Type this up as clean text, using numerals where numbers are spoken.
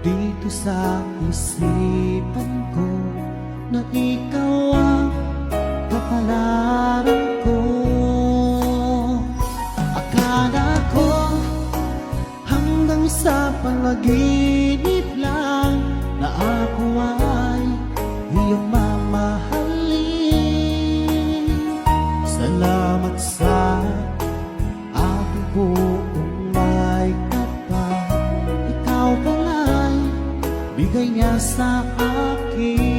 dito sa isipan ko na ikaw ang kapalaran ko. Akala ko hanggang sa panaginip lang na ako ay iyong mamahalin. Salamat sa aking buong may kapal, ikaw pala'y bigay niya sa akin.